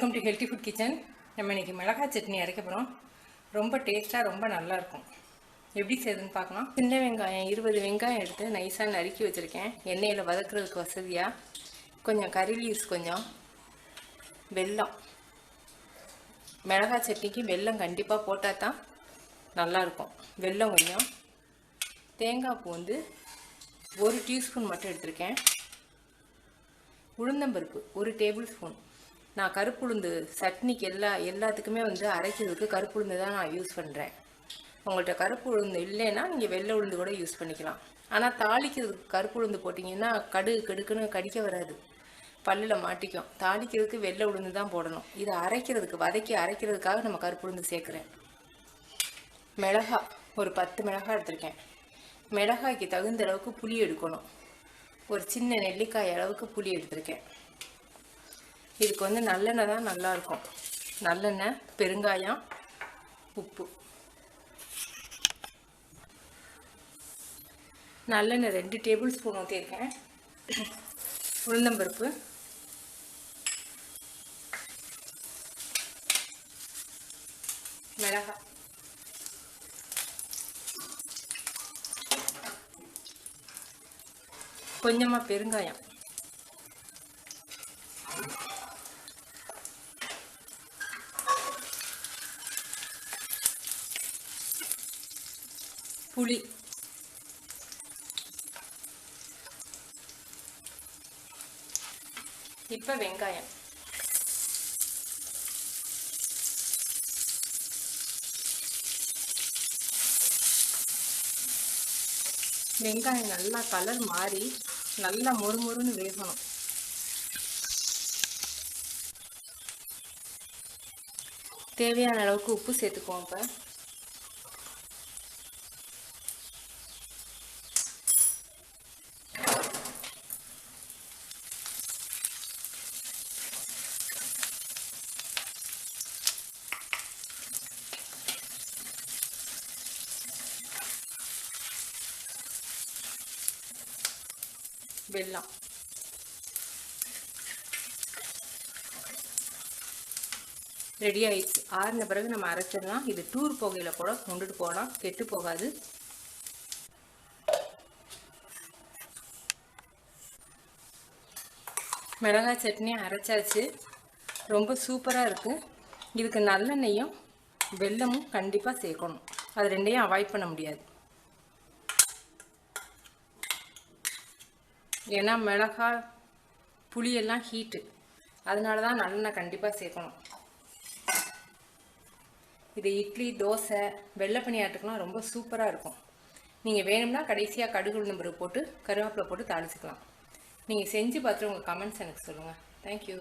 Welcome to healthy food kitchen. நம்ம இன்றைக்கி மிளகாய் சட்னி அரைக்க போகிறோம். ரொம்ப டேஸ்ட்டாக ரொம்ப நல்லாயிருக்கும். எப்படி செய்யுதுன்னு பார்க்கலாம். சின்ன வெங்காயம் 20 வெங்காயம் எடுத்து நைஸாக நறுக்கி வச்சுருக்கேன். எண்ணெயில் வதக்குறதுக்கு வசதியாக கொஞ்சம் கறி லீவ்ஸ், கொஞ்சம் வெல்லம். மிளகாய் சட்னிக்கு வெல்லம் கண்டிப்பாக போட்டால் தான் நல்லாயிருக்கும். வெல்லம் கொஞ்சம், தேங்காய் பூ 1 டீஸ்பூன் மட்டும் எடுத்திருக்கேன். உளுந்தம்பருப்பு 1 டேபிள் ஸ்பூன். நான் கருப்பு உளுந்து சட்னிக்கு எல்லாத்துக்குமே அரைக்கிறதுக்கு கருப்பு உளுந்து தான் நான் யூஸ் பண்ணுறேன். உங்கள்கிட்ட கருப்பு உளுந்து இல்லைன்னா நீங்கள் வெள்ளை உளுந்து கூட யூஸ் பண்ணிக்கலாம். ஆனால் தாளிக்கிறதுக்கு கருப்பு உளுந்து போட்டிங்கன்னா கெடுக்குன்னு கடிக்க வராது, பல்லில் மாட்டிக்கும். தாளிக்கிறதுக்கு வெள்ளை உளுந்து தான் போடணும். இதை அரைக்கிறதுக்கு அரைக்கிறதுக்காக நம்ம கருப்பு உளுந்து சேர்க்குறேன். மிளகாய் ஒரு 10 மிளகாய் எடுத்திருக்கேன். மிளகாய்க்கு தகுந்த அளவுக்கு புளி எடுக்கணும். ஒரு சின்ன நெல்லிக்காய் அளவுக்கு புளி எடுத்திருக்கேன். இதுக்கு நல்லெண்ணெய் தான் நல்லாயிருக்கும். நல்லெண்ணெய், பெருங்காயம், உப்பு. நல்லெண்ணெய் 2 டேபிள் ஸ்பூன் ஊற்றிருக்கேன். உளுந்தம்பருப்பு, மிளகாய், கொஞ்சமாக பெருங்காயம், புளி, இப்போ வெங்காயம். வெங்காயம் நல்லா கலர் மாறி நல்லா மொறுமொறுன்னு வேகணும். தேவையான அளவுக்கு உப்பு சேர்த்துக்குவோம். இப்போ வெல்லம், ரெடி ஆயிடுச்சு. ஆறின பிறகு நம்ம அரைச்சிடலாம். இது டூர் போகையில் கூட கொண்டுட்டு போகலாம், கெட்டு போகாது. மிளகாய் சட்னி அரைச்சாச்சு, ரொம்ப சூப்பராக இருக்குது. இதுக்கு நல்லெண்ணெயும் வெல்லமும் கண்டிப்பாக சேர்க்கணும். அது ரெண்டையும் அவாய்ட் பண்ண முடியாது. ஏன்னா மிளகாய் புளியெல்லாம் ஹீட்டு, அதனால தான் நல்லெண்ணெய் கண்டிப்பாக சேர்க்கணும். இது இட்லி, தோசை, வெள்ளை பணியாரத்துக்குலாம் ரொம்ப சூப்பராக இருக்கும். நீங்கள் வேணும்னா கடைசியாக கடுகு உளுந்தம் பருப்பு போட்டு கருவேப்பிலை போட்டு தாளிச்சுக்கலாம். நீங்கள் செஞ்சு பார்த்துட்டு உங்கள் கமெண்ட்ஸ் எனக்கு சொல்லுங்கள். தேங்க்யூ.